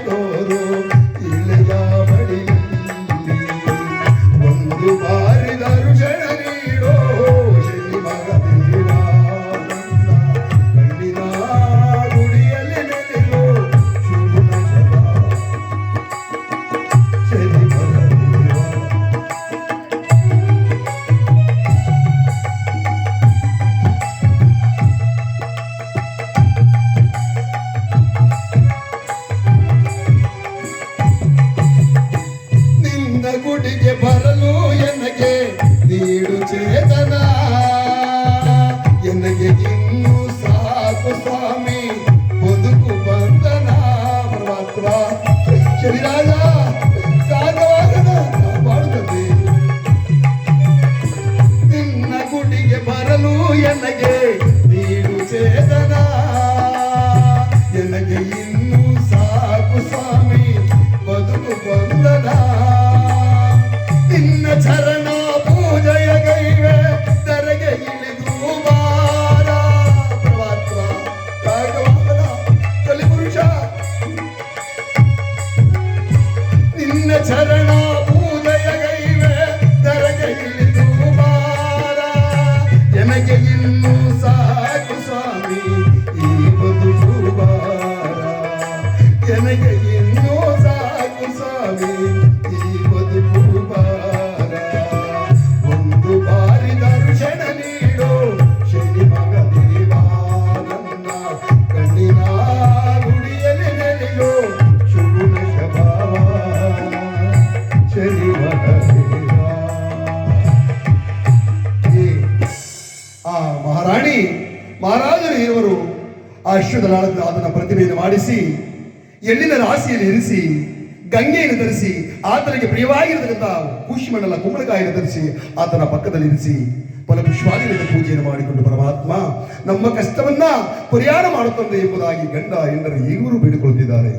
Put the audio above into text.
ತೋರು ಇಳೆಯ ಬಡಿಯಲ್ಲಿ ಒಂದು ಬಾರಿ ದರ್ಶನ ನೀಡೋ ಶನಿ ಮಗದೇವ ಕಣ್ಣಿನ ಗುಡಿಯಲ್ಲಿ ನೆಲೆಯೋ ಶುಭ ಶನಿ ಮಗದೇವ. ಗುಡಿಗೆ ಬರಲು ಎನಗೆ ನೀಡು ಚೇತನ ಎನಗೆ ಇನ್ನೂ ಸಾಕು ಸ್ವಾಮಿ ಬದುಕು ಬಂಧನ ಪರಮಾತ್ಮ ಶರೀರಾಗ ಸಾಗವಾಗದ ಕಾಪಾಡುತ್ತದೆ. ನಿನ್ನ ಗುಡಿಗೆ ಬರಲು ಎನಗೆ ನೀಡು ಚೇತನ ಎನಗೆ ಇನ್ನೂ ಸಾಕು ಸ್ವಾಮಿ ಬದುಕು ಬಂಧನ. ನಿನ್ನ ಚರಣ ಪೂಜೆಯ ಗೈವೆ ತೆರೆಗೆ ಇಳಿದು ಬಾರ ಪರಮಾತ್ಮ ರಾಘವಾಗದ ಕಲಿಪುರುಷ. ನಿನ್ನ ಚರಣ ಪೂಜೆಯ ಗೈವೆ ತೆರೆಗೆ ಇಳಿದು ಬಾರ ಎನಗೆ ಇನ್ನೂ ಸಾಕು ಸ್ವಾಮಿ ಈ ಬದುಕು ಬಾರ ಎನಗೆ ಇನ್ನೂ ಸಾಕು ಸ್ವಾಮಿ ಈ ಬದುಕು ಬಾರ. ಒಂದು ಬಾರಿ ದರ್ಶನ ನೀಡೋ ಶನಿ ಮಗದೇವ ನನ್ನ ಕಣ್ಣಿನ ಗುಡಿಯಲ್ಲಿ ನೆಲೆಯೋ ಶುಭ ಶಭಾವ ಶನಿ ಮಗದೇವ. ಆ ಮಹಾರಾಣಿ ಮಹಾರಾಜರು ಇರುವರು ಆ ಅಶ್ವದಳಾದ ಅದನ್ನ ಪ್ರತಿಮೆಯನ್ನು ಮಾಡಿಸಿ ಎಳ್ಳಿನ ರಾಶಿಯಲ್ಲಿ ಇರಿಸಿ ಗಂಗೆಯನ್ನು ಧರಿಸಿ ಆತನಿಗೆ ಪ್ರಿಯವಾಗಿರತಕ್ಕಂಥ ಕುಶಿಮಂಡಲ ಕುಂಬಳಕಾಯಿಯನ್ನು ಧರಿಸಿ ಆತನ ಪಕ್ಕದಲ್ಲಿ ಇರಿಸಿ ಫಲಪುಷ್ಪಾದಿಗಳಿಂದ ಪೂಜೆಯನ್ನು ಮಾಡಿಕೊಂಡು ಪರಮಾತ್ಮ ನಮ್ಮ ಕಷ್ಟವನ್ನ ಪರಿಹಾರ ಮಾಡುತ್ತದೆ ಎಂಬುದಾಗಿ ಗಂಡ ಹೆಂಡರು ಈಗಲೂ ಬೇಡಿಕೊಳ್ಳುತ್ತಿದ್ದಾರೆ.